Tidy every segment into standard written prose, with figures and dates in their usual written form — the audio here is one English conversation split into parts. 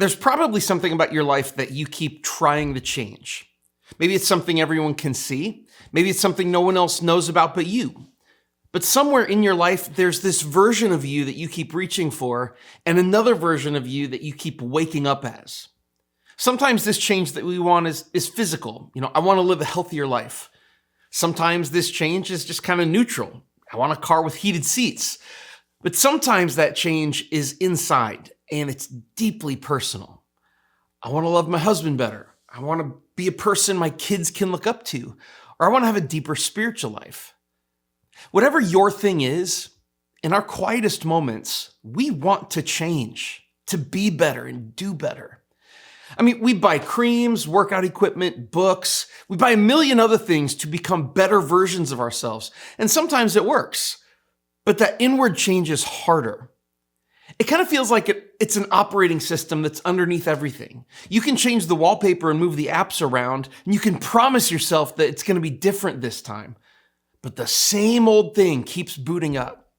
There's probably something about your life that you keep trying to change. Maybe it's something everyone can see. Maybe it's something no one else knows about but you. But somewhere in your life, there's this version of you that you keep reaching for and another version of you that you keep waking up as. Sometimes this change that we want is physical. I want to live a healthier life. Sometimes this change is just kind of neutral. I want a car with heated seats. But sometimes that change is inside and it's deeply personal. I want to love my husband better. I want to be a person my kids can look up to, or I want to have a deeper spiritual life. Whatever your thing is, in our quietest moments, we want to change, to be better and do better. We buy creams, workout equipment, books. We buy a million other things to become better versions of ourselves. And sometimes it works, but that inward change is harder. It kind of feels like it's an operating system that's underneath everything. You can change the wallpaper and move the apps around, and you can promise yourself that it's going to be different this time. But the same old thing keeps booting up.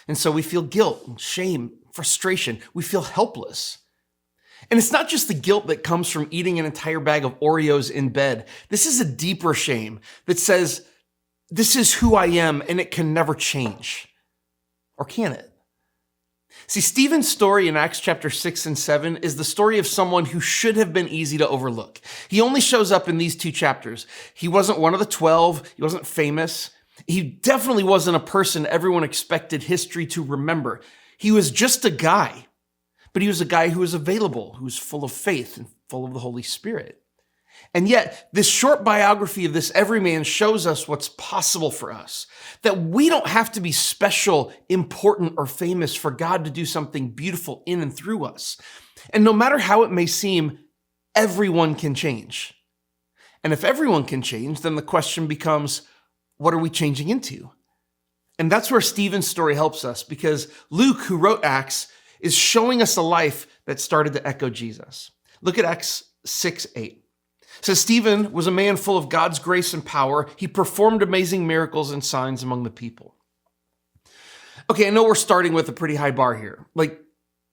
And so we feel guilt and shame, frustration. We feel helpless. And it's not just the guilt that comes from eating an entire bag of Oreos in bed. This is a deeper shame that says, this is who I am and it can never change. Or can it? See, Stephen's story in Acts chapter 6 and 7 is the story of someone who should have been easy to overlook. He only shows up in these 2 chapters. He wasn't one of the 12. He wasn't famous. He definitely wasn't a person everyone expected history to remember. He was just a guy, but he was a guy who was available, who was full of faith and full of the Holy Spirit. And yet, this short biography of this everyman shows us what's possible for us. That we don't have to be special, important, or famous for God to do something beautiful in and through us. And no matter how it may seem, everyone can change. And if everyone can change, then the question becomes, what are we changing into? And that's where Stephen's story helps us, because Luke, who wrote Acts, is showing us a life that started to echo Jesus. Look at Acts 6:8. It says, Stephen was a man full of God's grace and power. He performed amazing miracles and signs among the people. Okay, I know we're starting with a pretty high bar here.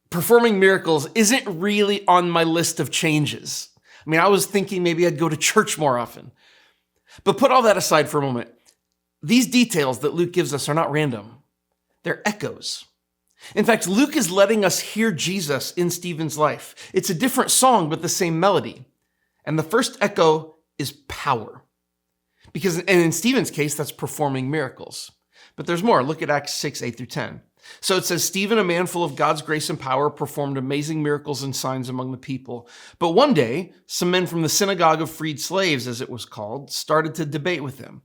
Performing miracles isn't really on my list of changes. I was thinking maybe I'd go to church more often. But put all that aside for a moment. These details that Luke gives us are not random. They're echoes. In fact, Luke is letting us hear Jesus in Stephen's life. It's a different song, but the same melody. And the first echo is power. And in Stephen's case, that's performing miracles. But there's more. Look at Acts 6:8-10. So it says, Stephen, a man full of God's grace and power, performed amazing miracles and signs among the people. But one day, some men from the synagogue of freed slaves, as it was called, started to debate with him.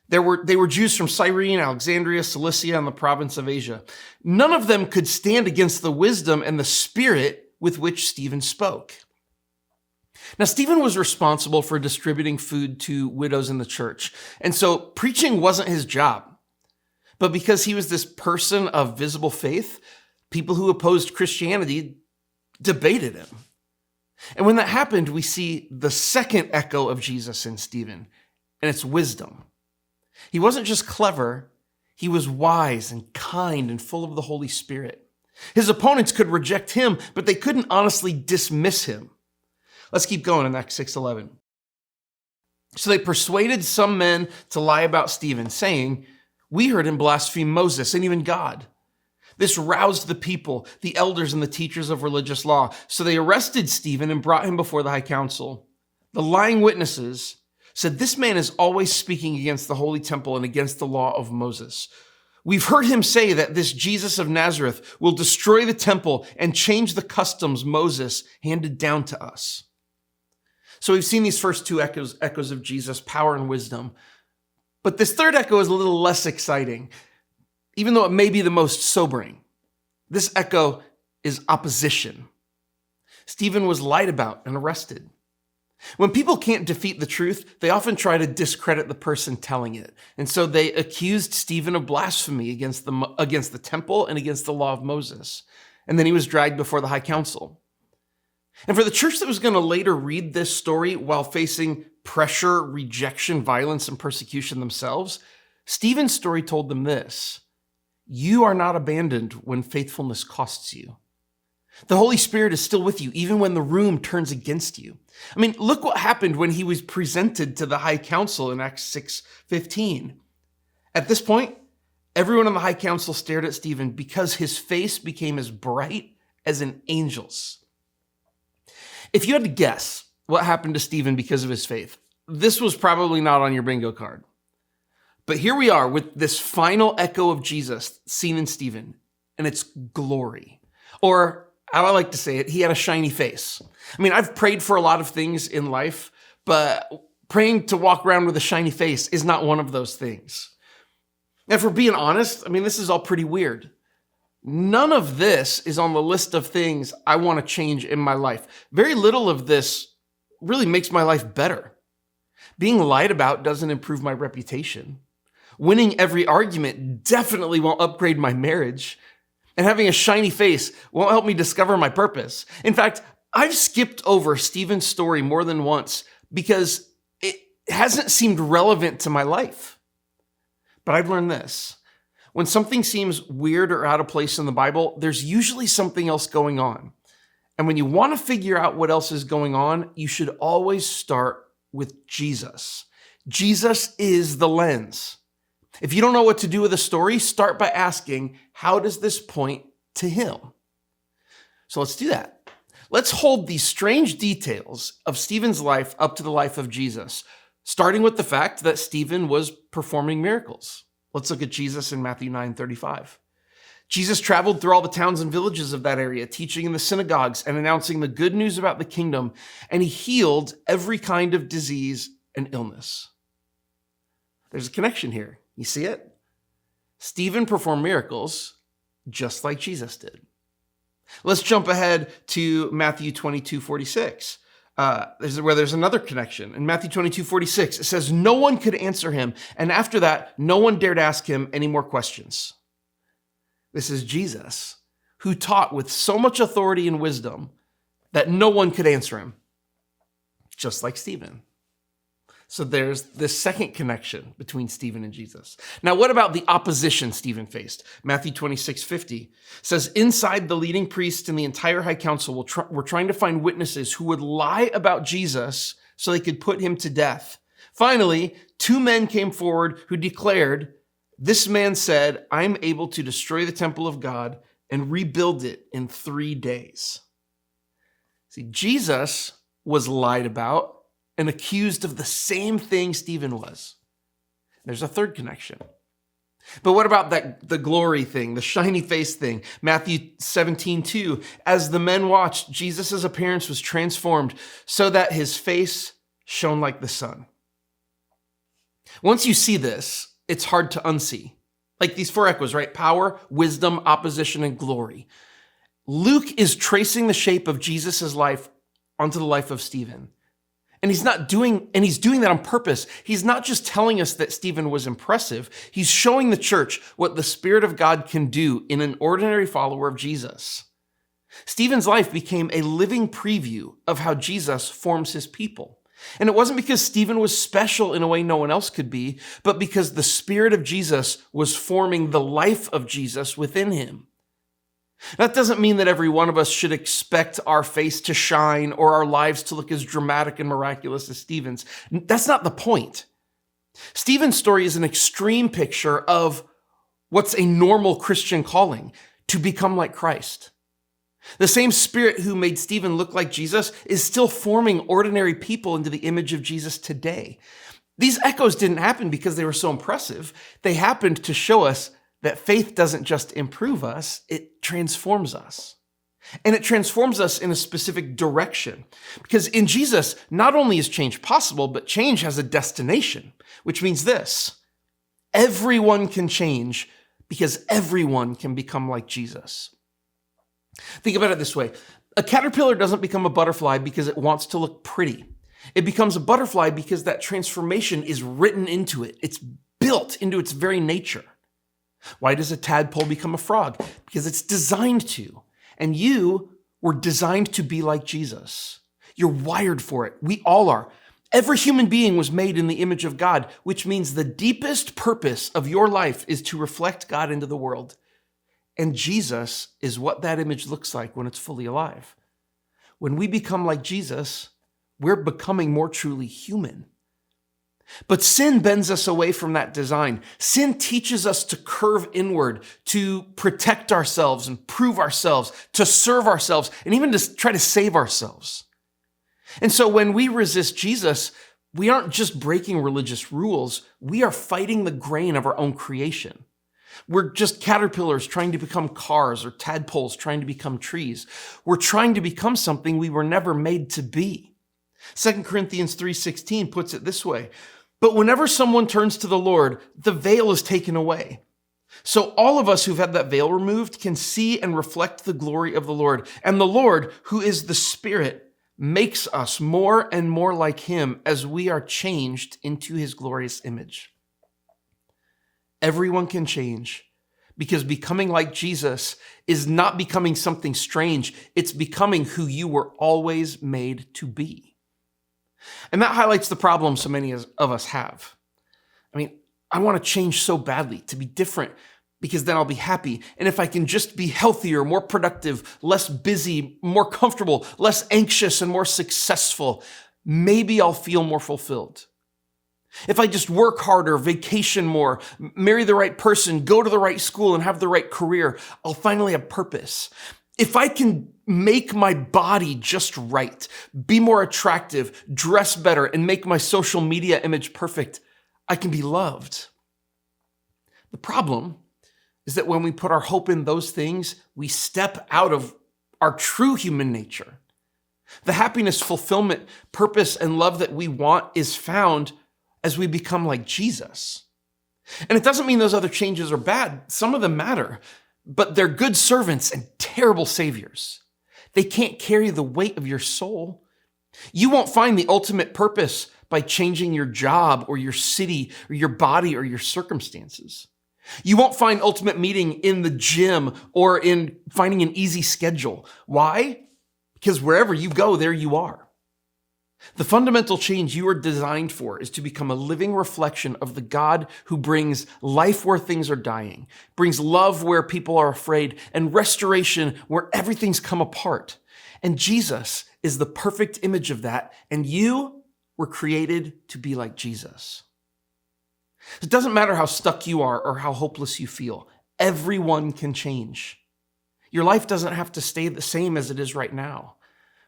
They were Jews from Cyrene, Alexandria, Cilicia, and the province of Asia. None of them could stand against the wisdom and the spirit with which Stephen spoke. Now, Stephen was responsible for distributing food to widows in the church. And so preaching wasn't his job. But because he was this person of visible faith, people who opposed Christianity debated him. And when that happened, we see the second echo of Jesus in Stephen, and it's wisdom. He wasn't just clever, he was wise and kind and full of the Holy Spirit. His opponents could reject him, but they couldn't honestly dismiss him. Let's keep going in Acts 6:11. So they persuaded some men to lie about Stephen, saying, we heard him blaspheme Moses and even God. This roused the people, the elders and the teachers of religious law. So they arrested Stephen and brought him before the high council. The lying witnesses said, this man is always speaking against the holy temple and against the law of Moses. We've heard him say that this Jesus of Nazareth will destroy the temple and change the customs Moses handed down to us. So we've seen these first 2 echoes of Jesus, power and wisdom. But this third echo is a little less exciting, even though it may be the most sobering. This echo is opposition. Stephen was lied about and arrested. When people can't defeat the truth, they often try to discredit the person telling it. And so they accused Stephen of blasphemy against the temple and against the law of Moses. And then he was dragged before the high council. And for the church that was going to later read this story while facing pressure, rejection, violence, and persecution themselves, Stephen's story told them this: you are not abandoned when faithfulness costs you. The Holy Spirit is still with you, even when the room turns against you. I mean, look what happened when he was presented to the high council in Acts 6:15. At this point, everyone on the high council stared at Stephen because his face became as bright as an angel's. If you had to guess what happened to Stephen because of his faith, this was probably not on your bingo card. But here we are with this final echo of Jesus seen in Stephen, and it's glory. Or, how I like to say it, he had a shiny face. I mean, I've prayed for a lot of things in life, but praying to walk around with a shiny face is not one of those things. And if we're being honest, I mean, this is all pretty weird. None of this is on the list of things I want to change in my life. Very little of this really makes my life better. Being lied about doesn't improve my reputation. Winning every argument definitely won't upgrade my marriage. And having a shiny face won't help me discover my purpose. In fact, I've skipped over Stephen's story more than once because it hasn't seemed relevant to my life. But I've learned this. When something seems weird or out of place in the Bible, there's usually something else going on. And when you want to figure out what else is going on, you should always start with Jesus. Jesus is the lens. If you don't know what to do with a story, start by asking, how does this point to him? So let's do that. Let's hold these strange details of Stephen's life up to the life of Jesus, starting with the fact that Stephen was performing miracles. Let's look at Jesus in Matthew 9:35. Jesus traveled through all the towns and villages of that area, teaching in the synagogues and announcing the good news about the kingdom, and he healed every kind of disease and illness. There's a connection here. You see it? Stephen performed miracles just like Jesus did. Let's jump ahead to Matthew 22:46. Where there's another connection. In Matthew 22:46, it says, no one could answer him. And after that, no one dared ask him any more questions. This is Jesus, who taught with so much authority and wisdom that no one could answer him, just like Stephen. So there's this second connection between Stephen and Jesus. Now, what about the opposition Stephen faced? Matthew 26:50 says, inside the leading priests and the entire high council were trying to find witnesses who would lie about Jesus so they could put him to death. Finally, 2 men came forward who declared, this man said, I'm able to destroy the temple of God and rebuild it in 3 days. See, Jesus was lied about and accused of the same thing Stephen was. There's a third connection. But what about the glory thing, the shiny face thing? Matthew 17:2, as the men watched, Jesus' appearance was transformed so that his face shone like the sun. Once you see this, it's hard to unsee. Like these 4 echoes, right? Power, wisdom, opposition, and glory. Luke is tracing the shape of Jesus' life onto the life of Stephen. And he's doing that on purpose. He's not just telling us that Stephen was impressive. He's showing the church what the Spirit of God can do in an ordinary follower of Jesus. Stephen's life became a living preview of how Jesus forms his people. And it wasn't because Stephen was special in a way no one else could be, but because the Spirit of Jesus was forming the life of Jesus within him. That doesn't mean that every one of us should expect our face to shine or our lives to look as dramatic and miraculous as Stephen's. That's not the point. Stephen's story is an extreme picture of what's a normal Christian calling, to become like Christ. The same Spirit who made Stephen look like Jesus is still forming ordinary people into the image of Jesus today. These echoes didn't happen because they were so impressive. They happened to show us that faith doesn't just improve us, it transforms us. And it transforms us in a specific direction. Because in Jesus, not only is change possible, but change has a destination, which means this: everyone can change because everyone can become like Jesus. Think about it this way. A caterpillar doesn't become a butterfly because it wants to look pretty. It becomes a butterfly because that transformation is written into it. It's built into its very nature. Why does a tadpole become a frog? Because it's designed to. And you were designed to be like Jesus. You're wired for it. We all are. Every human being was made in the image of God, which means the deepest purpose of your life is to reflect God into the world. And Jesus is what that image looks like when it's fully alive. When we become like Jesus, we're becoming more truly human. But sin bends us away from that design. Sin teaches us to curve inward, to protect ourselves and prove ourselves, to serve ourselves, and even to try to save ourselves. And so when we resist Jesus, we aren't just breaking religious rules, we are fighting the grain of our own creation. We're just caterpillars trying to become cars or tadpoles trying to become trees. We're trying to become something we were never made to be. 2 Corinthians 3:16 puts it this way, but whenever someone turns to the Lord, the veil is taken away. So all of us who've had that veil removed can see and reflect the glory of the Lord. And the Lord, who is the Spirit, makes us more and more like him as we are changed into his glorious image. Everyone can change because becoming like Jesus is not becoming something strange. It's becoming who you were always made to be. And that highlights the problem so many of us have. I want to change so badly to be different because then I'll be happy. And if I can just be healthier, more productive, less busy, more comfortable, less anxious, and more successful, maybe I'll feel more fulfilled. If I just work harder, vacation more, marry the right person, go to the right school, and have the right career, I'll finally have purpose. If I can make my body just right, be more attractive, dress better, and make my social media image perfect, I can be loved. The problem is that when we put our hope in those things, we step out of our true human nature. The happiness, fulfillment, purpose, and love that we want is found as we become like Jesus. And it doesn't mean those other changes are bad. Some of them matter, but they're good servants and terrible saviors. They can't carry the weight of your soul. You won't find the ultimate purpose by changing your job or your city or your body or your circumstances. You won't find ultimate meaning in the gym or in finding an easy schedule. Why? Because wherever you go, there you are. The fundamental change you are designed for is to become a living reflection of the God who brings life where things are dying, brings love where people are afraid, and restoration where everything's come apart. And Jesus is the perfect image of that, and you were created to be like Jesus. It doesn't matter how stuck you are or how hopeless you feel. Everyone can change. Your life doesn't have to stay the same as it is right now.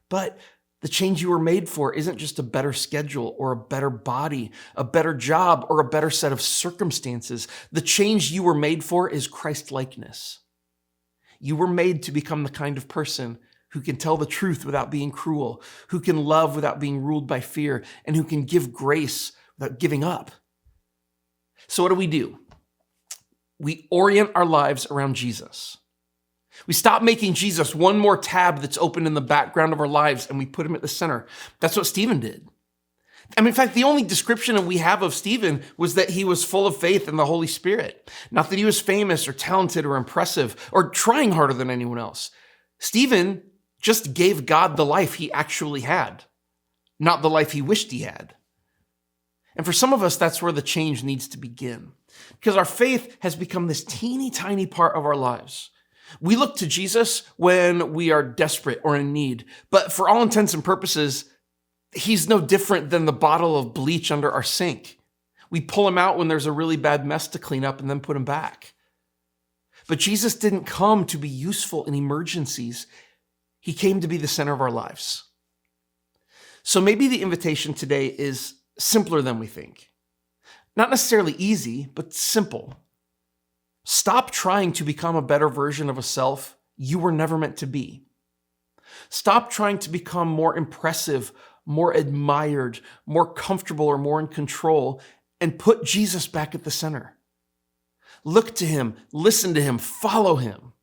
But the change you were made for isn't just a better schedule or a better body, a better job, or a better set of circumstances. The change you were made for is Christ-likeness. You were made to become the kind of person who can tell the truth without being cruel, who can love without being ruled by fear, and who can give grace without giving up. So what do? We orient our lives around Jesus. We stop making Jesus one more tab that's open in the background of our lives and we put him at the center. That's what Stephen did. In fact, the only description we have of Stephen was that he was full of faith in the Holy Spirit. Not that he was famous or talented or impressive or trying harder than anyone else. Stephen just gave God the life he actually had, not the life he wished he had. And for some of us, that's where the change needs to begin, because our faith has become this teeny tiny part of our lives. We look to Jesus when we are desperate or in need, but for all intents and purposes, he's no different than the bottle of bleach under our sink. We pull him out when there's a really bad mess to clean up and then put him back. But Jesus didn't come to be useful in emergencies. He came to be the center of our lives. So maybe the invitation today is simpler than we think. Not necessarily easy, but simple. Stop trying to become a better version of a self you were never meant to be. Stop trying to become more impressive, more admired, more comfortable, or more in control, and put Jesus back at the center. Look to him, listen to him, follow him.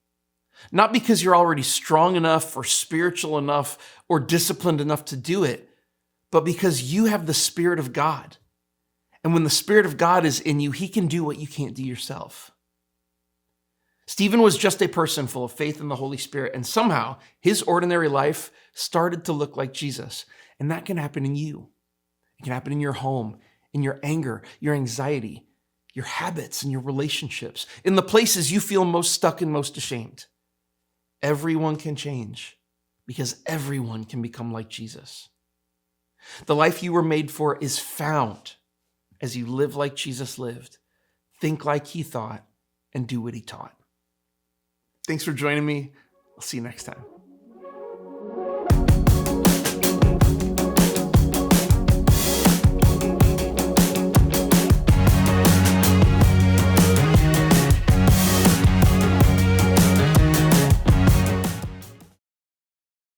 Not because you're already strong enough or spiritual enough or disciplined enough to do it, but because you have the Spirit of God. And when the Spirit of God is in you, he can do what you can't do yourself. Stephen was just a person full of faith in the Holy Spirit, and somehow his ordinary life started to look like Jesus. And that can happen in you. It can happen in your home, in your anger, your anxiety. your habits and your relationships, in the places you feel most stuck and most ashamed. Everyone can change because everyone can become like Jesus. The life you were made for is found as you live like Jesus lived, think like he thought, and do what he taught. Thanks for joining me. I'll see you next time.